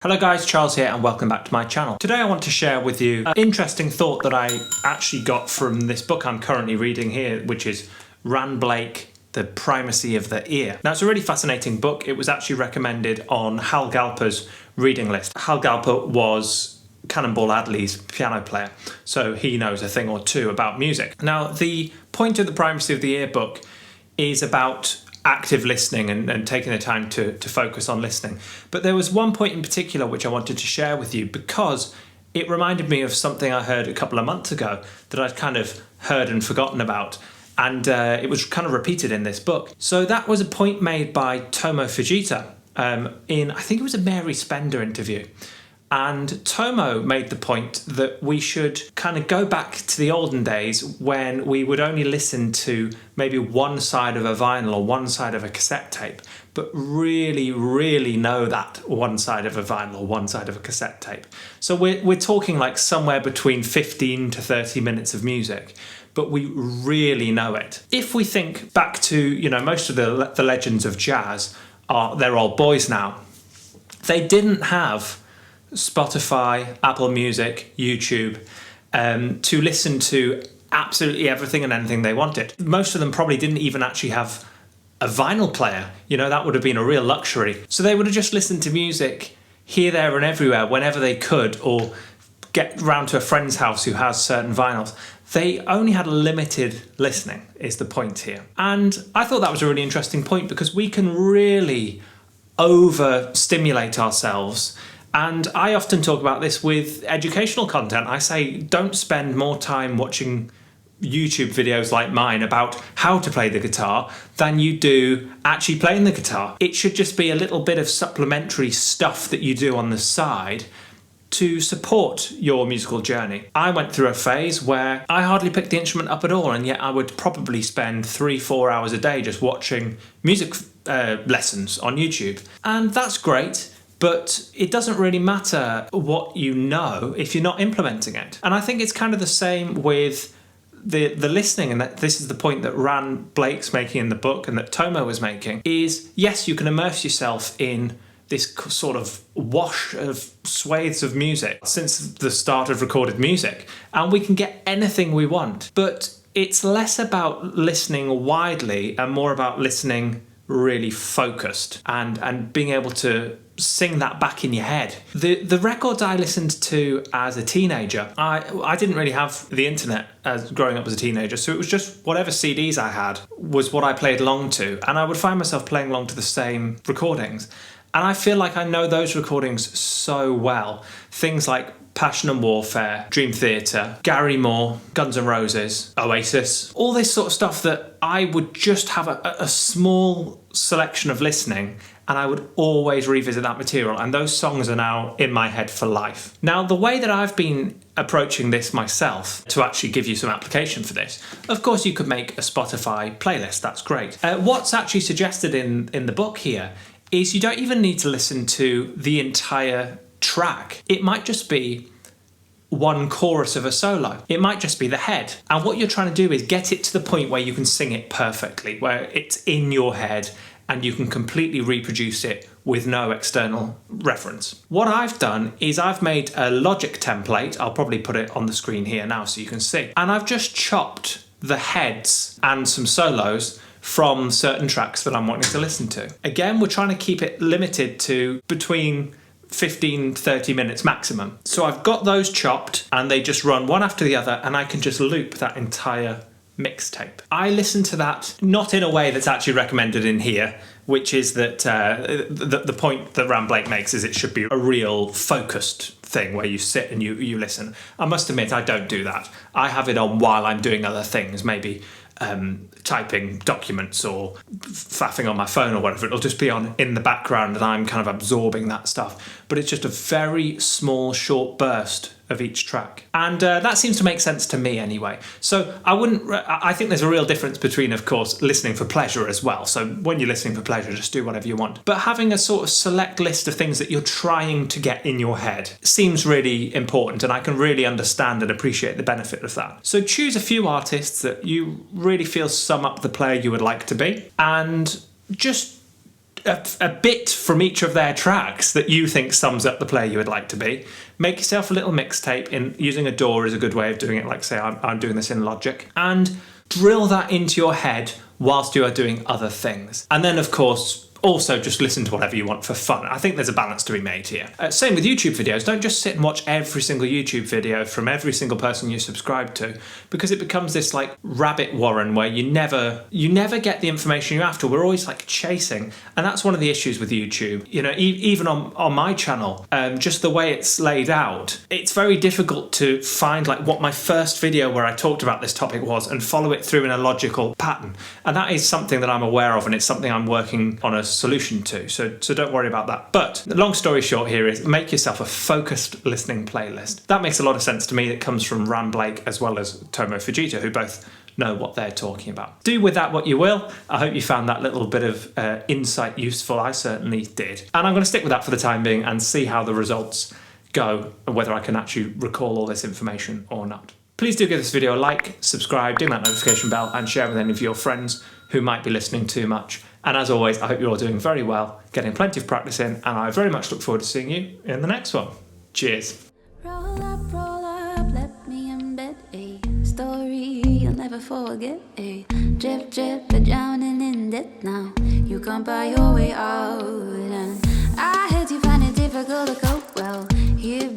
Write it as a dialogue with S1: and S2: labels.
S1: Hello guys, Charles here and welcome back to my channel. Today I want to share with you an interesting thought that I actually got from this book I'm currently reading here, which is Ran Blake, The Primacy of the Ear. Now it's a really fascinating book. It was actually recommended on Hal Galper's reading list. Hal Galper was Cannonball Adderley's piano player, so he knows a thing or two about music. Now the point of the Primacy of the Ear book is about active listening and taking the time to focus on listening. But there was one point in particular which I wanted to share with you because it reminded me of something I heard a couple of months ago that I'd kind of heard and forgotten about. And it was kind of repeated in this book. So that was a point made by Tomo Fujita in, I think it was a Mary Spender interview. And Tomo made the point that we should kind of go back to the olden days when we would only listen to maybe one side of a vinyl or one side of a cassette tape, but really, really know that one side of a vinyl or one side of a cassette tape. So we're talking like somewhere between 15 to 30 minutes of music, but we really know it. If we think back to, you know, most of the legends of jazz, they're old boys now. They didn't have Spotify, Apple Music, YouTube, to listen to absolutely everything and anything they wanted. Most of them probably didn't even actually have a vinyl player. You know, that would have been a real luxury. So they would have just listened to music here, there and everywhere whenever they could, or get round to a friend's house who has certain vinyls. They only had limited listening, is the point here. And I thought that was a really interesting point because we can really overstimulate ourselves. And I often talk about this with educational content. I say, don't spend more time watching YouTube videos like mine about how to play the guitar than you do actually playing the guitar. It should just be a little bit of supplementary stuff that you do on the side to support your musical journey. I went through a phase where I hardly picked the instrument up at all, and yet I would probably spend 3-4 hours a day just watching music lessons on YouTube. And that's great. But it doesn't really matter what you know if you're not implementing it. And I think it's kind of the same with the listening, and that this is the point that Ran Blake's making in the book and that Tomo was making, is yes, you can immerse yourself in this sort of wash of swathes of music since the start of recorded music, and we can get anything we want. But it's less about listening widely and more about listening really focused and being able to sing that back in your head. The records I listened to as a teenager, I didn't really have the internet as growing up as a teenager, so it was just whatever CDs I had was what I played along to, and I would find myself playing along to the same recordings. And I feel like I know those recordings so well. Things like Passion and Warfare, Dream Theater, Gary Moore, Guns N' Roses, Oasis, all this sort of stuff that I would just have a small selection of listening, and I would always revisit that material, and those songs are now in my head for life. Now, the way that I've been approaching this myself, to actually give you some application for this, of course you could make a Spotify playlist, that's great. What's actually suggested in the book here is you don't even need to listen to the entire track. It might just be one chorus of a solo. It might just be the head. And what you're trying to do is get it to the point where you can sing it perfectly, where it's in your head and you can completely reproduce it with no external reference. What I've done is I've made a Logic template. I'll probably put it on the screen here now so you can see. And I've just chopped the heads and some solos from certain tracks that I'm wanting to listen to. Again, we're trying to keep it limited to between 15-30 minutes maximum. So I've got those chopped and they just run one after the other, and I can just loop that entire mixtape. I listen to that not in a way that's actually recommended in here, which is that the point that Ran Blake makes is it should be a real focused thing where you sit and you listen. I must admit I don't do that. I have it on while I'm doing other things, maybe typing documents or faffing on my phone or whatever. It'll just be on in the background and I'm kind of absorbing that stuff. But it's just a very small, short burst of each track. And that seems to make sense to me anyway. So I think there's a real difference between, of course, listening for pleasure as well. So when you're listening for pleasure, just do whatever you want. But having a sort of select list of things that you're trying to get in your head seems really important, and I can really understand and appreciate the benefit of that. So choose a few artists that you really feel sum up the player you would like to be, and just a bit from each of their tracks that you think sums up the player you would like to be. Make yourself a little mixtape. Using a DAW is a good way of doing it, like say I'm doing this in Logic. And drill that into your head whilst you are doing other things. And then, of course, also just listen to whatever you want for fun. I think there's a balance to be made here. Same with YouTube videos. Don't just sit and watch every single YouTube video from every single person you subscribe to, because it becomes this like rabbit warren where you never get the information you're after. We're always like chasing, and that's one of the issues with YouTube. You know, even on my channel, just the way it's laid out, it's very difficult to find like what my first video where I talked about this topic was and follow it through in a logical pattern. And that is something that I'm aware of, and it's something I'm working on a solution to, so don't worry about that. But the long story short here is make yourself a focused listening playlist. That makes a lot of sense to me. It comes from Ran Blake as well as Tomo Fujita, who both know what they're talking about. Do with that what you will. I hope you found that little bit of insight useful. I certainly did. And I'm going to stick with that for the time being and see how the results go and whether I can actually recall all this information or not. Please do give this video a like, subscribe, ding that notification bell, and share with any of your friends who might be listening too much. And as always, I hope you're all doing very well, getting plenty of practice in, and I very much look forward to seeing you in the next one. Cheers.
S2: Roll up, let me embed a story you'll never forget. A drip, drip, you're drowning in debt now. You can't buy your way out, and I heard you find it difficult to cope. Well, here